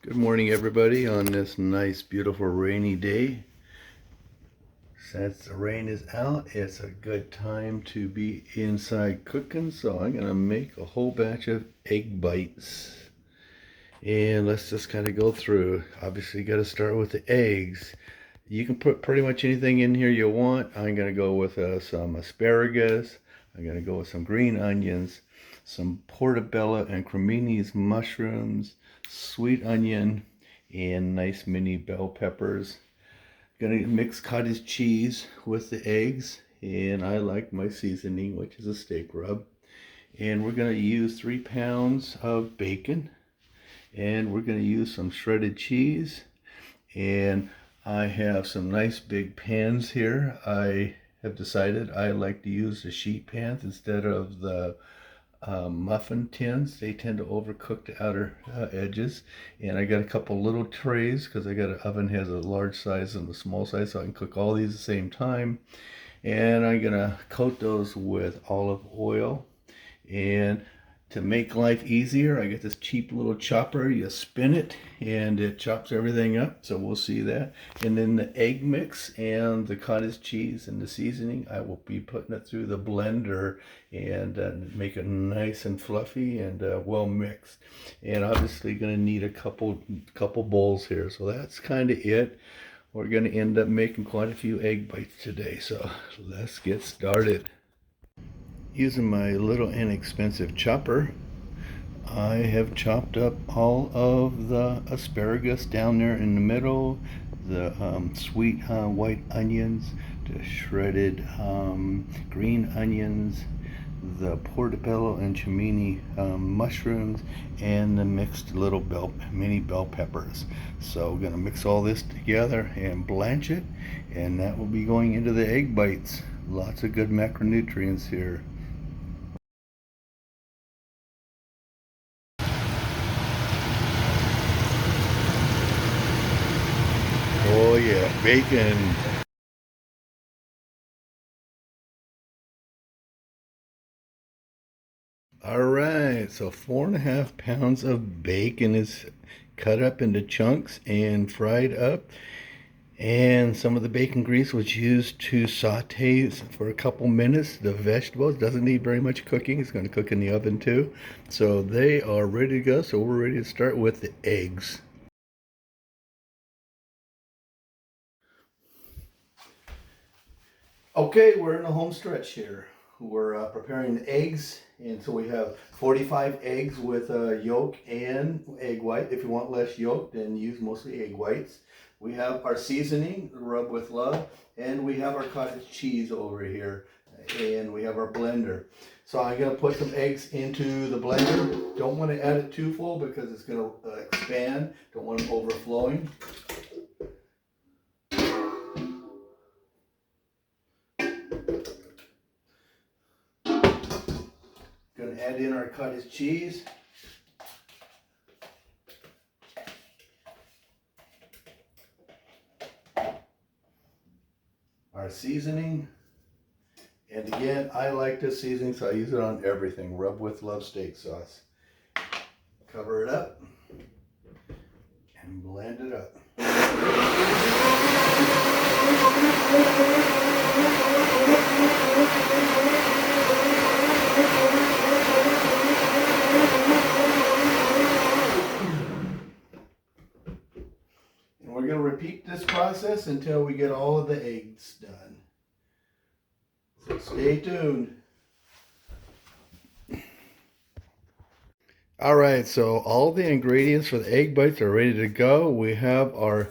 Good morning, everybody, on this nice, beautiful, rainy day. Since the rain is out, it's a good time to be inside cooking, so I'm going to make a whole batch of egg bites. And let's just kind of go through. Obviously, you got to start with the eggs. You can put pretty much anything in here you want. I'm going to go with some asparagus. I'm going to go with some green onions, some portobello and creminis mushrooms, sweet onion, and nice mini bell peppers. Gonna mix cottage cheese with the eggs, and I like my seasoning, which is a steak rub. And we're gonna use 3 pounds of bacon, and we're gonna use some shredded cheese, and I have some nice big pans here. I have decided I like to use the sheet pans instead of the muffin tins. They tend to overcook the outer edges. And I got a couple little trays because I got an oven has a large size and a small size, so I can cook all these at the same time. And I'm gonna coat those with olive oil. And to make life easier, I get this cheap little chopper. You spin it and it chops everything up. So we'll see that. And then the egg mix and the cottage cheese and the seasoning, I will be putting it through the blender and make it nice and fluffy and well mixed. And obviously going to need a couple bowls here. So that's kind of it. We're going to end up making quite a few egg bites today. So let's get started. Using my little inexpensive chopper, I have chopped up all of the asparagus down there in the middle, the sweet white onions, the shredded green onions, the portobello and cimini mushrooms, and the mixed little mini bell peppers. So we're gonna mix all this together and blanch it, and that will be going into the egg bites. Lots of good macronutrients here. Oh yeah, bacon. All right, so 4.5 pounds of bacon is cut up into chunks and fried up. And some of the bacon grease was used to saute for a couple minutes. The vegetables doesn't need very much cooking. It's going to cook in the oven too. So they are ready to go. So we're ready to start with the eggs. Okay, we're in the home stretch here. We're preparing the eggs, and so we have 45 eggs with yolk and egg white. If you want less yolk, then use mostly egg whites. We have our seasoning, Rub with Love, and we have our cottage cheese over here, and we have our blender. So I'm gonna put some eggs into the blender. Don't want to add it too full because it's gonna expand. Don't want it overflowing. Gonna add in our cottage cheese. Our seasoning. And again, I like this seasoning, so I use it on everything. Rub with Love steak sauce. Cover it up and blend it up. And we're going to repeat this process until we get all of the eggs done. So stay tuned. All right, so all the ingredients for the egg bites are ready to go. We have our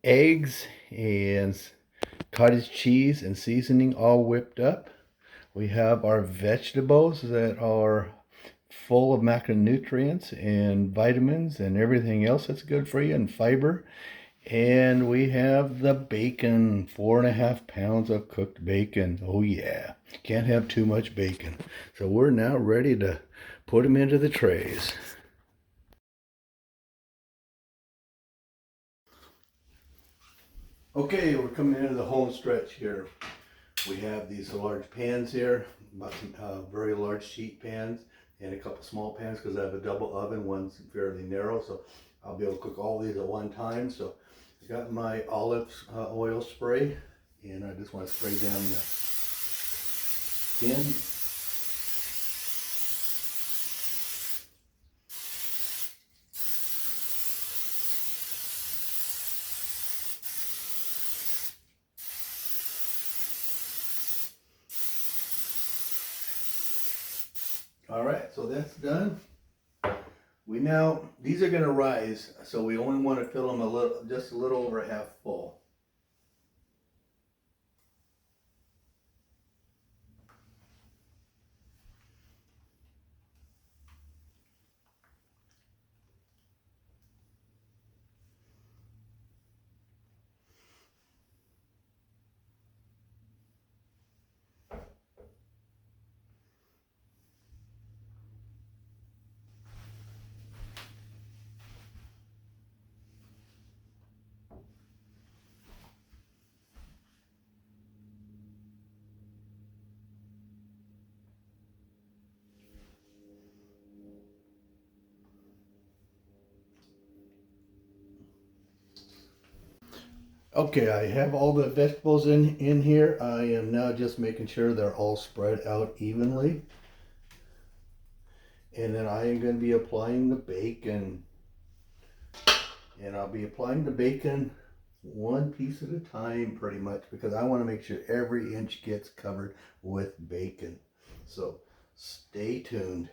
eggs and cottage cheese and seasoning all whipped up. We have our vegetables that are full of macronutrients and vitamins and everything else that's good for you and fiber. And we have the bacon, 4.5 pounds of cooked bacon. Oh yeah, can't have too much bacon. So we're now ready to put them into the trays. Okay, we're coming into the home stretch here. We have these large pans here, very large sheet pans, and a couple small pans because I have a double oven. One's fairly narrow, so I'll be able to cook all these at one time. So I got my olive oil spray, and I just want to spray down the tin. All right, so that's done. These are gonna rise, so we only want to fill them just a little over half full. Okay, I have all the vegetables in here. I am now just making sure they're all spread out evenly. And then I am going to be applying the bacon. And I'll be applying the bacon one piece at a time pretty much, because I want to make sure every inch gets covered with bacon. So stay tuned.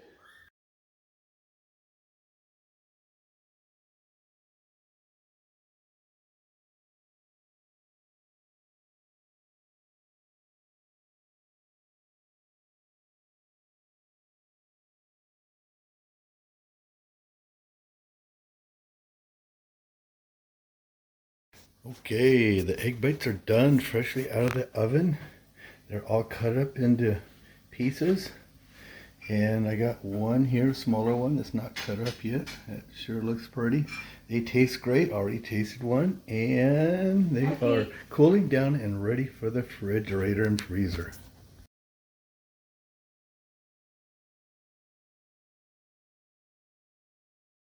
Okay, the egg bites are done, freshly out of the oven. They're all cut up into pieces. And I got one here, a smaller one that's not cut up yet. It sure looks pretty. They taste great. Already tasted one. And they are cooling down and ready for the refrigerator and freezer.